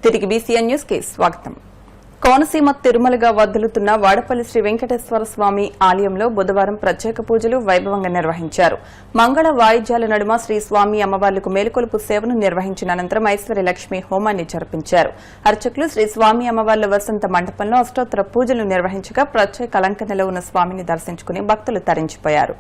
తిరిగి BCN news కి స్వాగతం. కోనసీమ తిరుమలగా వదులుతున్న వాడపల్లి శ్రీ వెంకటేశ్వర స్వామి ఆలయంలో బుధవారం ప్రత్యేక పూజలు వైభవంగా నిర్వహించారు. మంగళ వాయిద్యాల నడుమ శ్రీ స్వామి అమ్మవార్లకు మేలుకొలుపు సేవను నిర్వహించిన అనంతరం ఐశ్వర్యలక్ష్మి హోమాన్ని జరిపించారు. అర్చకులు శ్రీ స్వామి అమ్మవార్ల వసంత మండపంలో అష్టోత్తర పూజలు నిర్వహించగా ప్రత్యేక అలంకరణలో ఉన్న స్వామిని దర్శించుకుని భక్తులు తరించిపోయారు.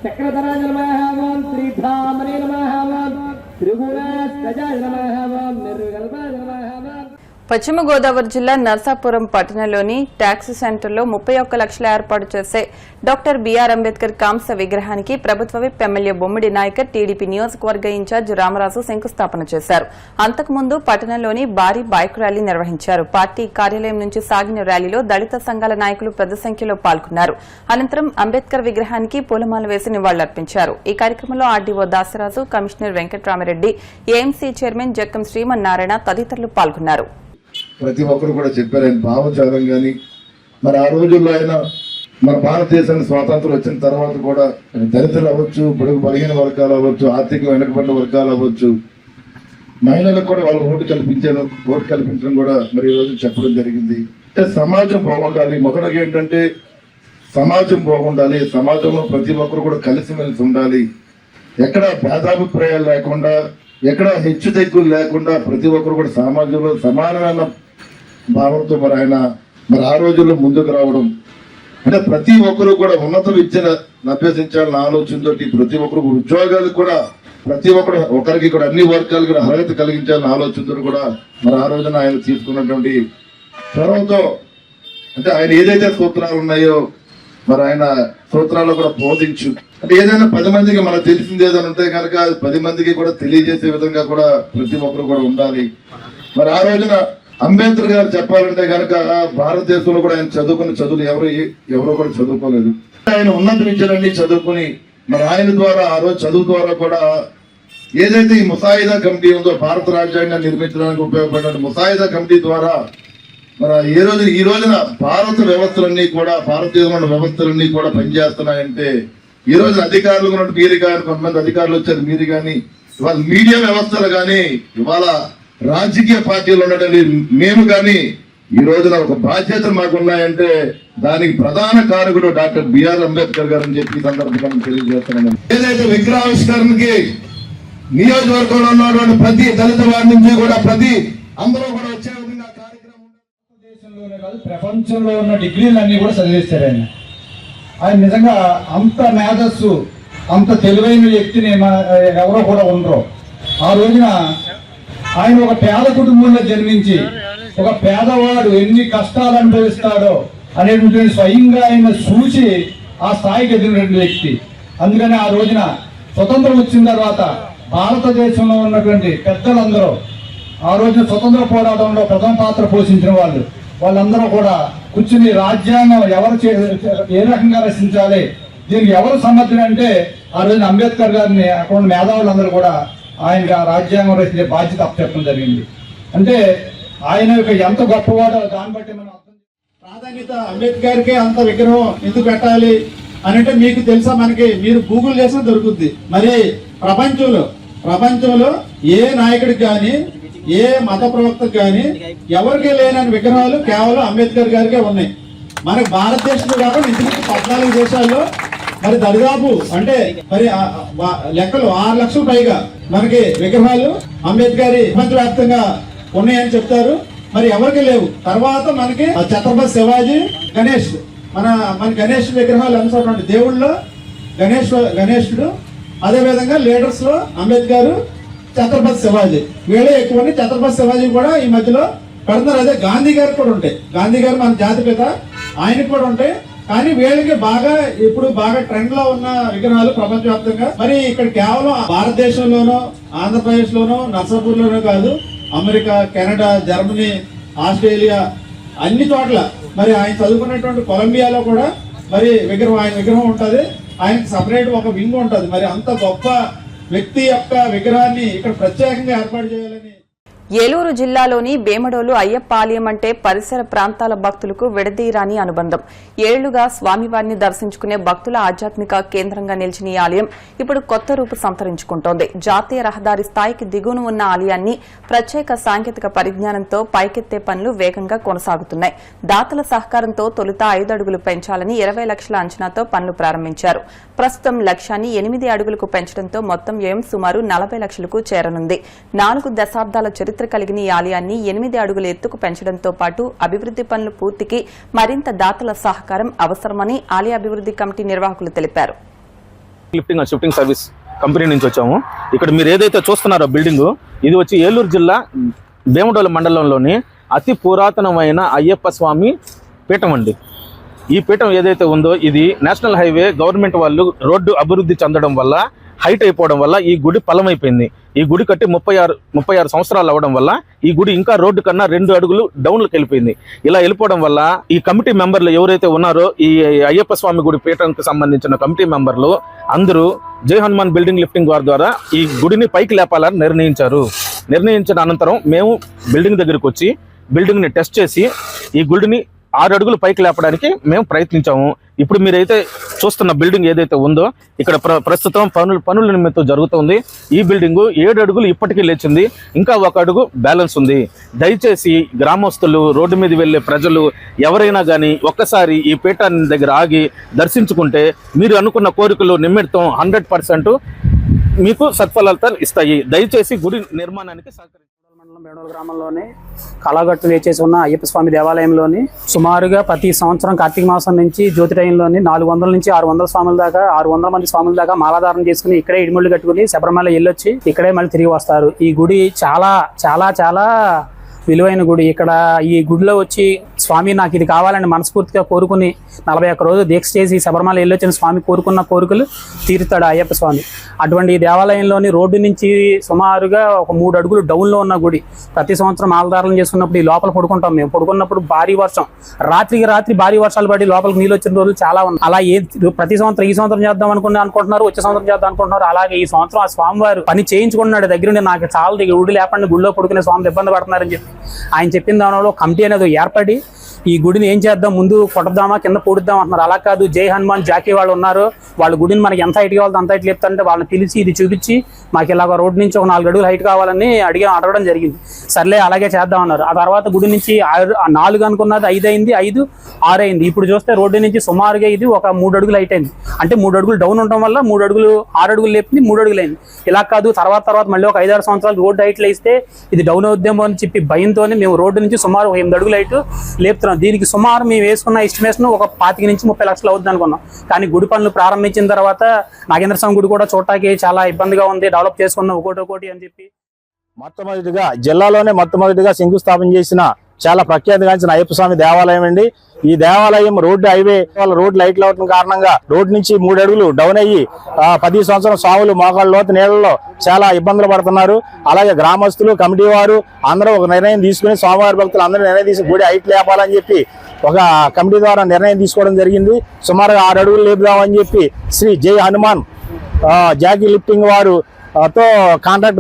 చక్రధరాజ నమః శ్రీధామనే నమః త్రిగుణాస్తజాయ నమః నిర్గల్పాయ నమః. పశ్చిమ గోదావరి జిల్లా నర్సాపురం పట్టణంలోని ట్యాక్సీ సెంటర్లో 31 లక్షల ఏర్పాటు చేసే డాక్టర్ బీఆర్ అంబేద్కర్ కాంస్య విగ్రహానికి ప్రభుత్వ విప్ ఎమ్మెల్యే బొమ్మిడి నాయకర్ టీడీపీ నియోజకవర్గ ఇన్ఛార్జ్ రామరాజు శంకుస్థాపన చేశారు. అంతకుముందు పట్టణంలోని భారీ బైక్ ర్యాలీ నిర్వహించారు. పార్టీ కార్యాలయం నుంచి సాగిన ర్యాలీలో దళిత సంఘాల నాయకులు పెద్ద సంఖ్యలో పాల్గొన్నారు. అనంతరం అంబేద్కర్ విగ్రహానికి పూలమాల వేసి నివాళులర్పించారు. ఈ కార్యక్రమంలో RDO Dasaraju, commissioner Venkatramireddy, AMC chairman Jakkam Srimannarayana తదితరులు పాల్గొన్నారు. ప్రతి ఒక్కరు కూడా చెప్పారు ఆయన భావజాలం కానీ మరి ఆ రోజుల్లో ఆయన మన భారతదేశానికి స్వాతంత్రం వచ్చిన తర్వాత కూడా దళితులు అవ్వచ్చు, బడుగు బలహీన వర్గాలు అవ్వచ్చు, ఆర్థిక వెనుకబడిన వర్గాలు అవ్వచ్చు, మహిళలకు కూడా వాళ్ళు ఓటు కల్పించడం కూడా మరి ఈ రోజు చెప్పడం జరిగింది. అంటే సమాజం బాగుండాలి, మొదటిగా ఏంటంటే సమాజం బాగుండాలి, సమాజంలో ప్రతి ఒక్కరు కూడా కలిసిమెలిసి ఉండాలి, ఎక్కడ భేదాభిప్రాయాలు లేకుండా, ఎక్కడ హెచ్చు తగ్గులు లేకుండా ప్రతి ఒక్కరు కూడా సమాజంలో సమానమైన భావంతో మరి ఆయన మరి ఆ రోజుల్లో ముందుకు రావడం, అంటే ప్రతి ఒక్కరు కూడా ఉన్నత విద్యను అభ్యసించాలన్న ఆలోచనతో ప్రతి ఒక్కరు ఉద్యోగాలు కూడా ప్రతి ఒక్కరు ఒకరికి కూడా అన్ని వర్గాలు కూడా అర్హత కలిగించాలన్న ఆలోచనతో కూడా మరి ఆ రోజున ఆయన తీసుకున్నటువంటి చొరవతో అంటే ఆయన ఏదైతే సూత్రాలు ఉన్నాయో మరి ఆయన సూత్రాల్లో కూడా బోధించు అంటే ఏదైనా 10 మందికి మనకు తెలిసింది ఏదైనా ఉంటే కనుక 10 మందికి కూడా తెలియజేసే విధంగా కూడా ప్రతి ఒక్కరు కూడా ఉండాలి. మరి ఆ రోజున అంబేద్కర్ గారు చెప్పాలంటే కనుక భారతదేశంలో కూడా ఆయన చదువుకున్న చదువులు ఎవరు కూడా చదువుకోలేదు. ఆయన ఉన్నత విద్యలన్నీ చదువుకుని మరి ఆయన ద్వారా ఆ రోజు చదువు ద్వారా కూడా ఏదైతే ఈ ముసాయిదా కమిటీ ఉందో భారత రాజ్యాంగాన్ని నిర్మించడానికి ఉపయోగపడిన ముసాయిదా కమిటీ ద్వారా మరి ఈ రోజున భారత వ్యవస్థలన్నీ కూడా భారతదేశంలో వ్యవస్థలన్నీ కూడా పనిచేస్తున్నాయంటే ఈ రోజు అధికారులు ఉన్నట్టు మీరు కానీ కొంతమంది అధికారులు వచ్చారు మీరు కానీ ఇవాళ మీడియా వ్యవస్థలు కానీ ఇవాళ రాజకీయ పార్టీలు ఉన్నటువంటి మేము కానీ ఈ రోజున ఒక బాధ్యతలు మాకు ఉన్నాయంటే దానికి ప్రధాన కారకుడు డాక్టర్ బిఆర్ అంబేద్కర్ గారు అని చెప్పి సందర్భంగా తెలియజేస్తున్నాను. ఏదైతే విగ్రహావిష్కరణకి నియోజకవర్గంలో ఉన్నటువంటి ప్రతి దళిత వారి నుంచి కూడా ప్రతి అందరూ కూడా వచ్చే విధంగా కార్యక్రమం దేశంలోనే కాదు ప్రపంచంలో ఉన్న డిగ్రీలన్నీ కూడా చదివిస్తారు ఆయన నిజంగా అంత మేధస్సు అంత తెలివైన వ్యక్తిని ఎవరో కూడా ఉండరు. ఆ రోజున ఆయన ఒక పేద కుటుంబంలో జన్మించి ఒక పేదవాడు ఎన్ని కష్టాలు అనుభవిస్తాడో అనేటువంటి స్వయంగా ఆయన చూసి ఆ స్థాయికి ఎదిగినటువంటి వ్యక్తి. అందుకని ఆ రోజున స్వతంత్రం వచ్చిన తర్వాత భారతదేశంలో ఉన్నటువంటి పెద్దలందరూ ఆ రోజున స్వతంత్ర పోరాటంలో ప్రథమ పాత్ర పోషించిన వాళ్ళందరూ కూడా కూర్చుని రాజ్యాంగం ఎవరు ఏ రకంగా రచించాలి, దీనికి ఎవరు సమర్థులు అంటే ఆ రోజున అంబేద్కర్ గారిని అక్కడ మేధావులందరూ కూడా ఆయనకి ఆ రాజ్యాంగం రచించే బాధ్యత అప్పచెప్పడం జరిగింది. అంటే ఆయన యొక్క ఎంత గొప్పవాడో దాన్ని బట్టి మనం అర్థం. ప్రాధాన్యత అంబేద్కర్కే అంత విగ్రహం ఎందుకు పెట్టాలి అని అంటే మీకు తెలుసా, మనకి మీరు గూగుల్ చేసినా దొరుకుద్ది. మరి ప్రపంచంలో ఏ నాయకుడికి కానీ ఏ మత ప్రవక్తకు కానీ ఎవరికి లేనని విగ్రహాలు కేవలం అంబేద్కర్ గారికే ఉన్నాయి. మనకి భారతదేశంలో కాకుండా ఇంటికి 14 దేశాల్లో మరి దరిదాపు అంటే మరి లెక్కలు 6 లక్షల పైగా మనకి విగ్రహాలు అంబేద్కర్ ప్రపంచవ్యాప్తంగా ఉన్నాయని చెప్తారు. మరి ఎవరికి లేవు. తర్వాత మనకి ఛత్రపతి శివాజీ, గణేష్ మన గణేష్ విగ్రహాలు అనుసరి దేవుళ్ళలో గణేశుడు, అదే విధంగా లీడర్స్ లో అంబేద్కర్, ఛత్రపతి శివాజీ వీళ్ళే ఎక్కువ. ఛత్రపతి శివాజీ కూడా ఈ మధ్యలో కడుతున్నారు. అదే గాంధీ గారు కూడా ఉంటాయి, గాంధీ గారు మన జాతిపిత, ఆయనకు కూడా ఉంటాయి. కానీ వీళ్ళకి ఇప్పుడు బాగా ట్రెండ్ లో ఉన్న విగ్రహాలు ప్రపంచవ్యాప్తంగా. మరి ఇక్కడ కేవలం భారతదేశంలోనో ఆంధ్రప్రదేశ్ లోనో నర్సాపూర్ లోనో కాదు, అమెరికా, కెనడా, జర్మనీ, ఆస్ట్రేలియా అన్ని చోట్ల, మరి ఆయన చదువుకున్నటువంటి కొలంబియాలో కూడా మరి ఆయన విగ్రహం ఉంటుంది. ఆయనకి సపరేట్ ఒక వింగ్ ఉంటుంది. మరి అంత గొప్ప వ్యక్తి యొక్క విగ్రహాన్ని ఇక్కడ ప్రత్యేకంగా ఏర్పాటు చేయాలని. ఏలూరు జిల్లాలోని వేమడోలు అయ్యప్ప ఆలయం అంటే పరిసర ప్రాంతాల భక్తులకు విడదీరాని అనుబంధం. ఏళ్లుగా స్వామివారిని దర్శించుకునే భక్తుల ఆధ్యాత్మిక కేంద్రంగా నిలిచిన ఈ ఆలయం ఇప్పుడు కొత్త రూపు సంతరించుకుంటోంది. జాతీయ రహదారి స్థాయికి దిగువన ఉన్న ఆలయాన్ని ప్రత్యేక సాంకేతిక పరిజ్ఞానంతో పైకెత్తే పనులు వేగంగా కొనసాగుతున్నాయి. దాతల సహకారంతో తొలుత 5 అడుగులు పెంచాలని 20 లక్షల అంచనాతో పనులు ప్రారంభించారు. ప్రస్తుతం లక్ష్యాన్ని 8 అడుగులకు పెంచడంతో మొత్తం వ్యయం సుమారు 40 లక్షలకు చేరనుంది. 4 దశాబ్దాల చరిత్ర కలిగిన ఈ ఆలయాన్ని 8 అడుగుల ఎత్తుకు పెంచడంతో పాటు అభివృద్ది పనుల పూర్తికి మరింత దాతల సహకారం అవసరమని ఆలయ అభివృద్ది కమిటీ నిర్వాహకులు తెలిపారు. Lifting and shifting service company నుంచి వచ్చాము. ఇక్కడ మీరు ఏదైతే చూస్తున్నారో బిల్డింగ్, ఇది వచ్చి ఏలూరు జిల్లా వేమడోలు మండలంలోని అతి పురాతనమైన అయ్యప్ప స్వామి పీఠం అండి. ఈ పీఠం ఏదైతే ఉందో ఇది నేషనల్ హైవే గవర్నమెంట్ వాళ్ళు రోడ్డు అభివృద్ధి చెందడం వల్ల, హైట్ అయిపోవడం వల్ల ఈ గుడి పలమైపోయింది. ఈ గుడి కట్టి 36 సంవత్సరాలు అవ్వడం వల్ల ఈ గుడి ఇంకా రోడ్డు కన్నా 2 అడుగులు డౌన్లోకి వెళ్ళిపోయింది. ఇలా వెళ్ళిపోవడం వల్ల ఈ కమిటీ మెంబర్లు ఎవరైతే ఉన్నారో, ఈ అయ్యప్ప స్వామి గుడి పీఠంకి సంబంధించిన కమిటీ మెంబర్లు అందరూ జై హనుమాన్ బిల్డింగ్ లిఫ్టింగ్ వారి ద్వారా ఈ గుడిని పైకి లేపాలని నిర్ణయించారు. నిర్ణయించిన అనంతరం మేము బిల్డింగ్ దగ్గరికి వచ్చి బిల్డింగ్ని టెస్ట్ చేసి ఈ గుడిని 6 అడుగులు పైకి లేపడానికి మేము ప్రయత్నించాము. ఇప్పుడు మీరైతే చూస్తున్న బిల్డింగ్ ఏదైతే ఉందో ఇక్కడ ప్రస్తుతం పనుల నిమిత్తం జరుగుతుంది. ఈ బిల్డింగ్ 7 అడుగులు ఇప్పటికీ లేచింది, ఇంకా 1 అడుగు బ్యాలెన్స్ ఉంది. దయచేసి గ్రామస్తులు, రోడ్డు మీద వెళ్ళే ప్రజలు ఎవరైనా కానీ ఒక్కసారి ఈ పీఠాన్ని దగ్గర ఆగి దర్శించుకుంటే మీరు అనుకున్న కోరికలు నిమిత్తం 100% మీకు సత్ఫలితాలు ఇస్తాయి. దయచేసి గుడి నిర్మాణానికి సహకరించండి. బేడోలు గ్రామంలోని కళాగట్టు వేచేసి ఉన్న అయ్యప్ప స్వామి దేవాలయంలోని సుమారుగా ప్రతి సంవత్సరం కార్తీక మాసం నుంచి జ్యోతి టైంలోని 400 నుంచి 600 స్వాముల దాకా 600 మంది స్వాముల దాకా మాలాధారణ చేసుకుని ఇక్కడే ఇడిముళ్ళు కట్టుకుని శబరిమల వెళ్ళొచ్చి ఇక్కడే మళ్ళీ తిరిగి వస్తారు. ఈ గుడి చాలా చాలా చాలా విలువైన గుడి. ఇక్కడ ఈ గుడిలో వచ్చి స్వామి నాకు ఇది కావాలని మనస్ఫూర్తిగా కోరుకుని 41 రోజులు దీక్ష చేసి శబరిమల వెళ్ళొచ్చిన స్వామి కోరుకున్న కోరికలు తీరుతాడు అయ్యప్ప స్వామి. అటువంటి ఈ దేవాలయంలోని రోడ్డు నుంచి సుమారుగా ఒక 3 అడుగులు డౌన్లో ఉన్న గుడి. ప్రతి సంవత్సరం ఆలధారణ చేసుకున్నప్పుడు ఈ లోపల పడుకుంటాం. మేము పడుకున్నప్పుడు భారీ వర్షం, రాత్రి భారీ వర్షాలు పడి లోపలికి నీళ్ళు వచ్చిన రోజులు చాలా ఉన్నాయి. అలా ప్రతి సంవత్సరం ఈ సంవత్సరం చేద్దాం అనుకుంటున్నారు, వచ్చే సంవత్సరం చేద్దాం అనుకుంటున్నారు. అలాగే ఈ సంవత్సరం ఆ స్వామివారు పని చేయించుకున్నాడు దగ్గరుండి. నాకు చాలా గుడి లేపండి, గుడిలో పడుకునే స్వామి ఇబ్బంది పడుతున్నారని చెప్పి ఆయన చెప్పిన దానిలో కమిటీ అనేది ఏర్పడి ఈ గుడిని ఏం చేద్దాం, ముందు కొట్టద్దామా కింద పూడుద్దాం అంటున్నారు. అలా కాదు, జై హనుమాన్ జాకీ వాళ్ళు ఉన్నారు, వాళ్ళు గుడిని మనకి ఎంత హైట్ కావాలో అంత హైట్ లేపుతారంటే వాళ్ళని పిలిచి ఇది చూపించి మాకు ఇలాగ రోడ్డు నుంచి ఒక 4 అడుగులు హైట్ కావాలని అడగడం జరిగింది. సర్లే అలాగే చేద్దాం అన్నారు. ఆ తర్వాత గుడి నుంచి 4 అనుకున్నది 5 అయింది, 5, 6 అయింది. ఇప్పుడు చూస్తే రోడ్డు నుంచి సుమారుగా ఇది ఒక 3 అడుగులు హైట్ అయింది. అంటే 3 అడుగులు డౌన్ ఉండడం వల్ల 3 అడుగులు 6 అడుగులు లేపింది 3 అడుగులు అయింది. ఇలా కాదు, తర్వాత మళ్ళీ ఒక 5-6 సంవత్సరాలు రోడ్డు హైట్ లేస్తే ఇది డౌన్ అవుద్దేమో అని చెప్పి భయంతోనే మేము రోడ్డు నుంచి సుమారు 8 అడుగులు హైట్ లేపుతున్నాం. దీనికి సుమారు మేము వేసుకున్న ఎస్టిమేషన్ ఒక 25 నుంచి 30 లక్షలు అవుద్ది అనుకున్నాం. కానీ గుడి పనులు ప్రారంభించిన తర్వాత నాగేంద్ర స్వామి గుడి కూడా చూడటానికి చాలా ఇబ్బందిగా ఉంది, డెవలప్ చేసుకున్నాం ఒకటి అని చెప్పి. మొట్టమొదటిగా జిల్లాలోనే మొట్టమొదటిగా శంకుస్థాపన చేసిన చాలా ప్రఖ్యాతిగాంచిన అయ్యప్ప స్వామి దేవాలయం అండి. ఈ దేవాలయం రోడ్డు హైవే రోడ్ లైట్లు అవడం కారణంగా రోడ్డు నుంచి 3 అడుగులు డౌన్ అయ్యి 10 సంవత్సరం స్వాములు మోకాళ్ళ లోతు నీళ్లలో చాలా ఇబ్బందులు పడుతున్నారు. అలాగే గ్రామస్తులు, కమిటీ వారు అందరూ ఒక నిర్ణయం తీసుకుని, స్వామివారి భక్తులు అందరూ నిర్ణయం తీసుకుని గుడి హైట్ లేపాలని చెప్పి ఒక కమిటీ ద్వారా నిర్ణయం తీసుకోవడం జరిగింది. సుమారుగా 6 అడుగులు లేపుదామని చెప్పి శ్రీ జై హనుమాన్ జాకీ లిఫ్టింగ్ వారు తో కాంట్రాక్ట్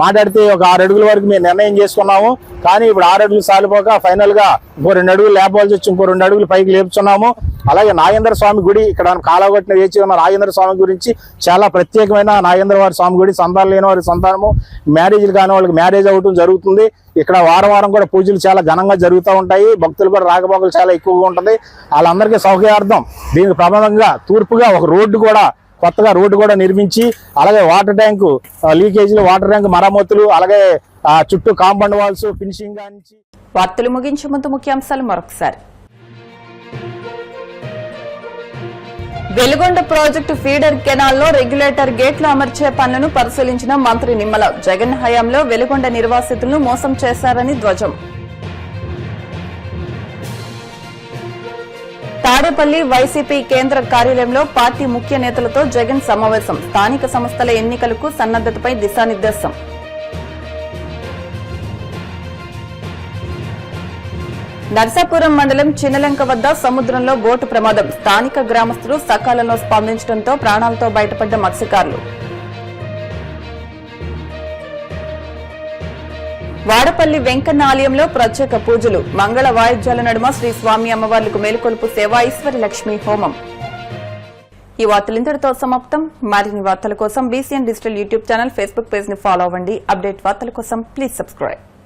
మాట్లాడితే ఒక 6 అడుగుల వరకు మేము నిర్ణయం చేసుకున్నాము. కానీ ఇప్పుడు 6 అడుగులు సాలిపోక ఫైనల్ గా ఇంకో 2 అడుగులు లేపాల్సి వచ్చి ఇంకో 2 అడుగులు పైకి లేపుతున్నాము. అలాగే నాగేంద్ర స్వామి గుడి ఇక్కడ కాలగొట్టిన వేచి ఉన్న నాగేంద్ర స్వామి గురించి చాలా ప్రత్యేకమైన నాగేంద్ర వారి స్వామి గుడి. సంతానం లేని వారి సంతానము, మ్యారేజ్లు కాని వాళ్ళకి మ్యారేజ్ అవ్వటం జరుగుతుంది. ఇక్కడ వారం కూడా పూజలు చాలా ఘనంగా జరుగుతూ ఉంటాయి. భక్తులు కూడా రాకపోకలు చాలా ఎక్కువగా ఉంటుంది. వాళ్ళందరికీ సౌకర్యార్థం దీనికి ప్రమాదంగా తూర్పుగా ఒక కొత్తగా రోడ్డు కూడా నిర్మించి, అలాగే వాటర్ ట్యాంకు లీకేజీలు, వాటర్ ట్యాంక్ మరమ్మతులు, అలాగే చుట్టూ కాంపౌండ్ వాల్స్ ఫినిషింగ్ గానించి. వార్తలు ముగించే ముందు ముఖ్యాంశాలు మరొకసారి. వెలుగొండ ప్రాజెక్టు ఫీడర్ కెనాల్లో రెగ్యులేటర్ గేట్లు అమర్చే పనులను పరిశీలించిన మంత్రి నిమ్మల. జగన్ హయాంలో వెలుగొండ నిర్వాసితులను మోసం చేశారని ధ్వజం. తాడేపల్లి వైసీపీ కేంద్ర కార్యాలయంలో పార్టీ ముఖ్య నేతలతో జగన్ సమావేశం. స్థానిక సంస్థల ఎన్నికలకు సన్నద్దతపై దిశానిర్దేశం. నర్సాపురం మండలం చిన్నలంక వద్ద సముద్రంలో బోటు ప్రమాదం. స్థానిక గ్రామస్తులు సకాలంలో స్పందించడంతో ప్రాణాలతో బయటపడ్డ మత్స్యకారులు. వాడపల్లి వెంకన్న ఆలయంలో ప్రత్యేక పూజలు. మంగళ వాయిద్యాల నడుమ శ్రీ స్వామి అమ్మవార్లకు మేలుకొలుపు సేవ, ఈశ్వరి లక్ష్మీ హోమం. ఈ వార్తలు ఇంతటితో సమాప్తం. మరిన్ని వార్తల కోసం BCN digital YouTube channel, Facebook page ని ఫాలో అవ్వండి. అప్డేట్ వార్తల కోసం ప్లీజ్ సబ్స్క్రైబ్.